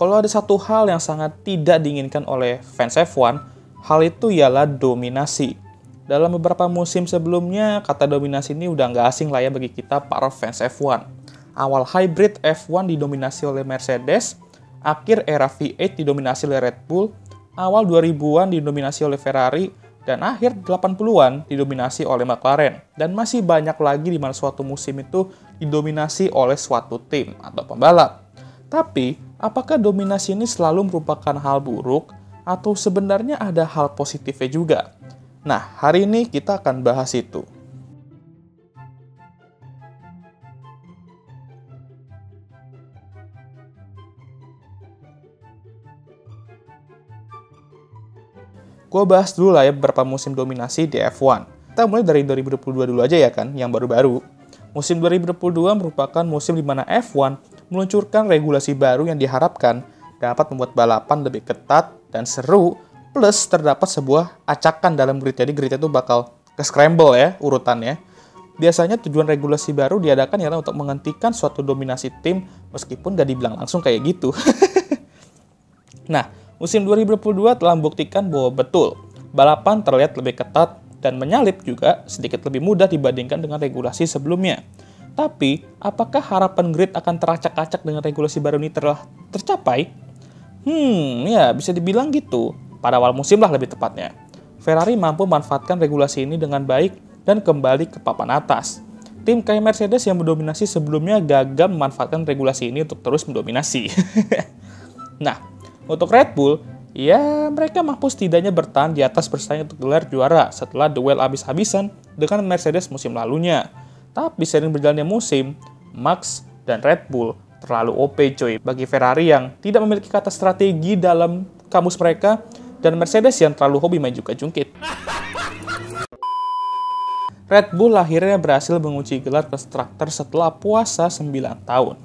kalau ada satu hal yang sangat tidak diinginkan oleh fans F1, hal itu ialah dominasi. Dalam beberapa musim sebelumnya, kata dominasi ini udah nggak asing lah ya bagi kita para fans F1. Awal hybrid F1 didominasi oleh Mercedes, akhir era V8 didominasi oleh Red Bull, awal 2000-an didominasi oleh Ferrari, dan akhir 80-an didominasi oleh McLaren. Dan masih banyak lagi di mana suatu musim itu didominasi oleh suatu tim atau pembalap. Tapi, apakah dominasi ini selalu merupakan hal buruk atau sebenarnya ada hal positifnya juga? Nah, hari ini kita akan bahas itu. Gue bahas dulu lah ya beberapa musim dominasi di F1. Kita mulai dari 2022 dulu aja ya kan, yang baru-baru. Musim 2022 merupakan musim di mana F1 meluncurkan regulasi baru yang diharapkan dapat membuat balapan lebih ketat dan seru, plus terdapat sebuah acakan dalam grid. Jadi grid itu bakal ke-scramble ya urutannya. Biasanya tujuan regulasi baru diadakan ialah untuk menghentikan suatu dominasi tim, meskipun gak dibilang langsung kayak gitu. Nah, musim 2022 telah membuktikan bahwa betul, balapan terlihat lebih ketat dan menyalip juga sedikit lebih mudah dibandingkan dengan regulasi sebelumnya. Tapi, apakah harapan grid akan teracak-acak dengan regulasi baru ini telah tercapai? Ya bisa dibilang gitu. Pada awal musim lah lebih tepatnya. Ferrari mampu memanfaatkan regulasi ini dengan baik dan kembali ke papan atas. Tim kayak Mercedes yang mendominasi sebelumnya gagal memanfaatkan regulasi ini untuk terus mendominasi. Nah, untuk Red Bull, ya mereka mampu setidaknya bertahan di atas bersaing untuk gelar juara setelah duel habis-habisan dengan Mercedes musim lalunya. Tapi seiring berjalannya musim, Max dan Red Bull terlalu OP coy bagi Ferrari yang tidak memiliki kata strategi dalam kamus mereka, dan Mercedes yang terlalu hobi main jungkit. Red Bull akhirnya berhasil mengunci gelar konstruktor setelah puasa 9 tahun.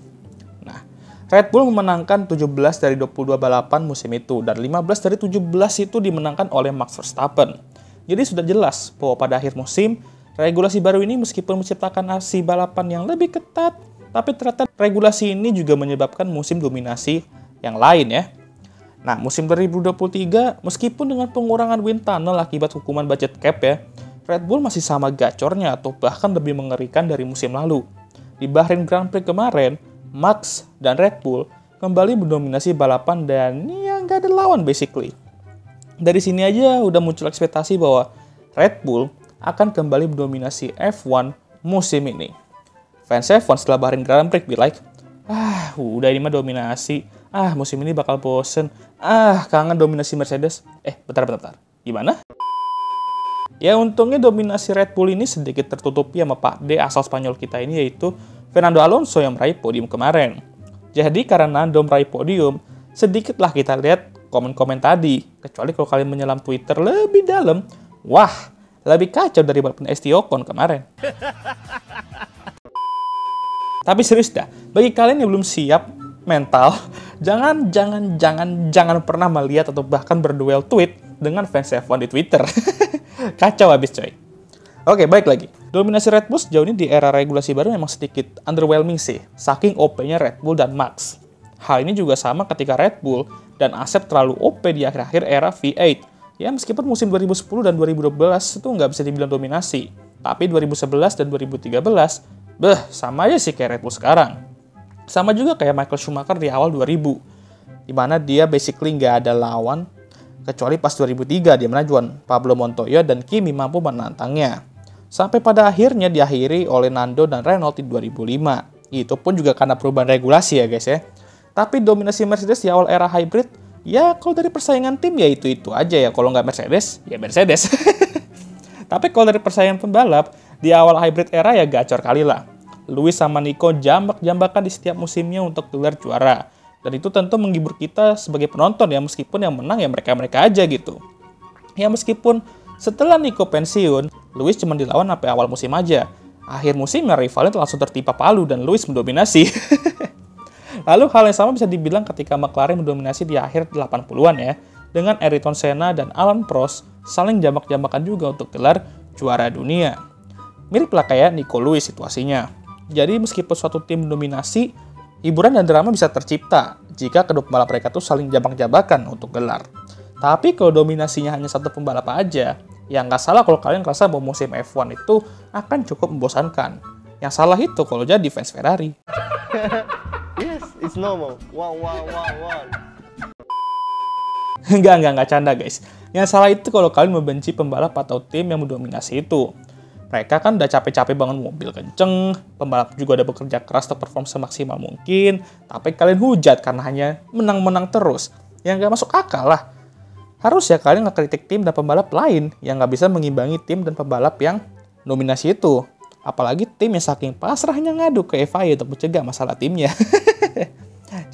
Nah, Red Bull memenangkan 17 dari 22 balapan musim itu, dan 15 dari 17 itu dimenangkan oleh Max Verstappen. Jadi sudah jelas bahwa pada akhir musim, regulasi baru ini meskipun menciptakan aksi balapan yang lebih ketat, tapi ternyata regulasi ini juga menyebabkan musim dominasi yang lain ya. Nah, musim 2023, meskipun dengan pengurangan wind tunnel akibat hukuman budget cap ya, Red Bull masih sama gacornya atau bahkan lebih mengerikan dari musim lalu. Di Bahrain Grand Prix kemarin, Max dan Red Bull kembali mendominasi balapan dan ya nggak ada lawan basically. Dari sini aja udah muncul ekspektasi bahwa Red Bull akan kembali mendominasi F1 musim ini. Fans F1 setelah Bahrain Grand Prix be like, udah ini mah dominasi, musim ini bakal bosen, kangen dominasi Mercedes. Bentar, gimana? Ya untungnya dominasi Red Bull ini sedikit tertutupi sama Pak D asal Spanyol kita ini, yaitu Fernando Alonso yang meraih podium kemarin. Jadi karena Nando meraih podium, sedikitlah kita lihat komen-komen tadi. Kecuali kalau kalian menyelam Twitter lebih dalam, wah, lebih kacau dari balapan ST Ocon kemarin. Tapi serius dah, bagi kalian yang belum siap mental, jangan pernah melihat atau bahkan berduel tweet dengan fans F1 di Twitter. Kacau habis coy. Oke, balik lagi. Dominasi Red Bull sejauh ini di era regulasi baru memang sedikit underwhelming sih, saking OP-nya Red Bull dan Max. Hal ini juga sama ketika Red Bull dan Asep terlalu OP di akhir-akhir era V8. Ya meskipun musim 2010 dan 2012 itu nggak bisa dibilang dominasi, tapi 2011 dan 2013, sama aja sih kayak Red Bull sekarang. Sama juga kayak Michael Schumacher di awal 2000, di mana dia basically nggak ada lawan, kecuali pas 2003 di mana Juan Pablo Montoya dan Kimi mampu menantangnya. Sampai pada akhirnya diakhiri oleh Nando dan Renault di 2005. Itu pun juga karena perubahan regulasi ya guys ya. Tapi dominasi Mercedes di awal era hybrid, ya kalau dari persaingan tim ya itu aja ya. Kalau nggak Mercedes, ya Mercedes. Tapi kalau dari persaingan pembalap, di awal hybrid era ya gacor kali lah. Lewis sama Nico jambak-jambakan di setiap musimnya untuk gelar juara. Dan itu tentu menghibur kita sebagai penonton ya, meskipun yang menang ya mereka-mereka aja gitu. Ya meskipun setelah Nico pensiun, Lewis cuma dilawan sampai awal musim aja. Akhir musim rivalnya langsung tertimpa palu dan Lewis mendominasi. Lalu hal yang sama bisa dibilang ketika McLaren mendominasi di akhir 80-an ya, dengan Ayrton Senna dan Alain Prost saling jambak-jambakan juga untuk gelar juara dunia. Mirip lah kayak Nico Lewis situasinya. Jadi meskipun suatu tim mendominasi, Hiburan dan drama bisa tercipta jika kedua pembalap mereka tuh saling jabak-jabakan untuk gelar. Tapi kalau dominasinya hanya satu pembalap aja, ya nggak salah kalau kalian ngerasa bahwa musim F1 itu akan cukup membosankan. Yang salah itu kalau jadi fans Ferrari. Yes, it's normal. Wow. Enggak canda guys. Yang salah itu kalau kalian membenci pembalap atau tim yang mendominasi itu. Mereka kan udah capek-capek bangun mobil kenceng, pembalap juga udah bekerja keras untuk perform semaksimal mungkin, tapi kalian hujat karena hanya menang-menang terus. Yang nggak masuk akal lah. Harus ya kalian ngekritik tim dan pembalap lain yang nggak bisa mengimbangi tim dan pembalap yang dominasi itu. Apalagi tim yang saking pasrahnya ngadu ke FIA untuk mencegah masalah timnya.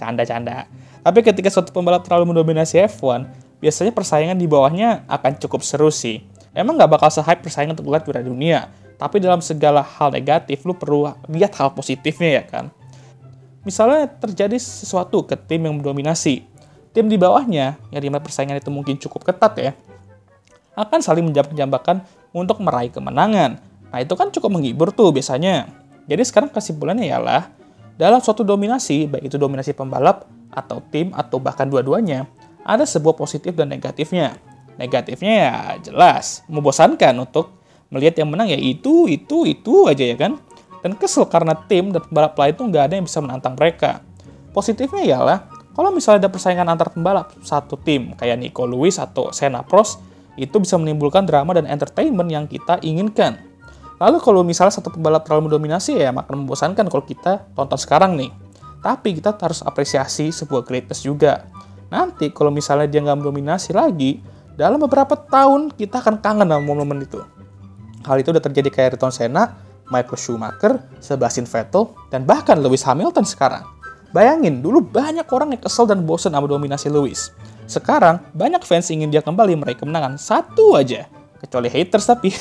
Canda-canda. Tapi ketika suatu pembalap terlalu mendominasi F1, biasanya persaingan di bawahnya akan cukup seru sih. Emang nggak bakal se-hype persaingan untuk gelar juara dunia, tapi dalam segala hal negatif, lu perlu lihat hal positifnya ya kan. Misalnya terjadi sesuatu ke tim yang mendominasi, tim di bawahnya, yang dimana persaingan itu mungkin cukup ketat ya, akan saling menjambak-jambakan untuk meraih kemenangan. Nah itu kan cukup menghibur tuh biasanya. Jadi sekarang kesimpulannya ialah, dalam suatu dominasi, baik itu dominasi pembalap, atau tim, atau bahkan dua-duanya, ada sebuah positif dan negatifnya. Negatifnya ya jelas, membosankan untuk melihat yang menang ya itu aja ya kan. Dan kesel karena tim dan pembalap lain tuh nggak ada yang bisa menantang mereka. Positifnya ialah, kalau misalnya ada persaingan antar pembalap satu tim, kayak Nico Lewis atau Senna Prost, itu bisa menimbulkan drama dan entertainment yang kita inginkan. Lalu kalau misalnya satu pembalap terlalu mendominasi ya makin membosankan kalau kita tonton sekarang nih. Tapi kita harus apresiasi sebuah greatness juga. Nanti kalau misalnya dia nggak mendominasi lagi, dalam beberapa tahun kita akan kangen sama momen-momen itu. Hal itu udah terjadi kayak Ayrton Senna, Michael Schumacher, Sebastian Vettel, dan bahkan Lewis Hamilton sekarang. Bayangin, dulu banyak orang yang kesel dan bosan sama dominasi Lewis. Sekarang, banyak fans ingin dia kembali meraih kemenangan satu aja. Kecuali haters tapi.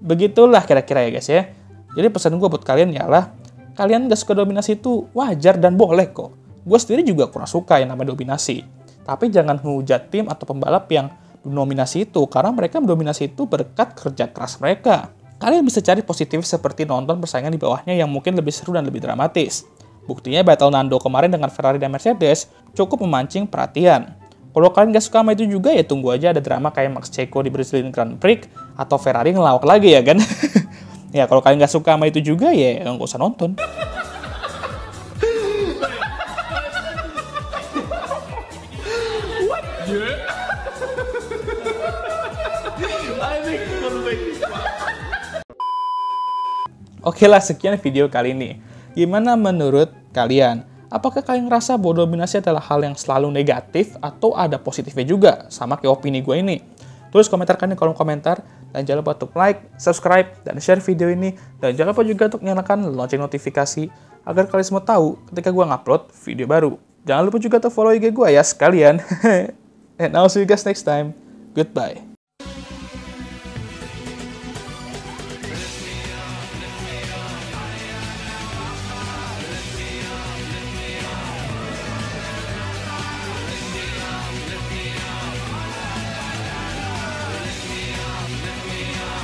Begitulah kira-kira ya guys ya. Jadi pesan gue buat kalian ialah, kalian gak suka dominasi itu wajar dan boleh kok. Gue sendiri juga kurang suka yang namanya dominasi. Tapi jangan menghujat tim atau pembalap yang mendominasi itu, karena mereka mendominasi itu berkat kerja keras mereka. Kalian bisa cari positif seperti nonton persaingan di bawahnya yang mungkin lebih seru dan lebih dramatis. Buktinya battle Nando kemarin dengan Ferrari dan Mercedes cukup memancing perhatian. Kalau kalian gak suka sama itu juga ya tunggu aja ada drama kayak Max Checo di Brazilian Grand Prix atau Ferrari ngelawak lagi ya kan. Ya kalau kalian gak suka sama itu juga ya nggak usah nonton. Oke lah, sekian video kali ini. Gimana menurut kalian? Apakah kalian ngerasa bahwa dominasi adalah hal yang selalu negatif atau ada positifnya juga? Sama kayak opini gue ini. Tulis komentar kalian di kolom komentar. Dan jangan lupa untuk like, subscribe, dan share video ini. Dan jangan lupa juga untuk nyalakan lonceng notifikasi agar kalian semua tahu ketika gue ngupload video baru. Jangan lupa juga untuk follow IG gue ya sekalian. And I'll see you guys next time. Goodbye.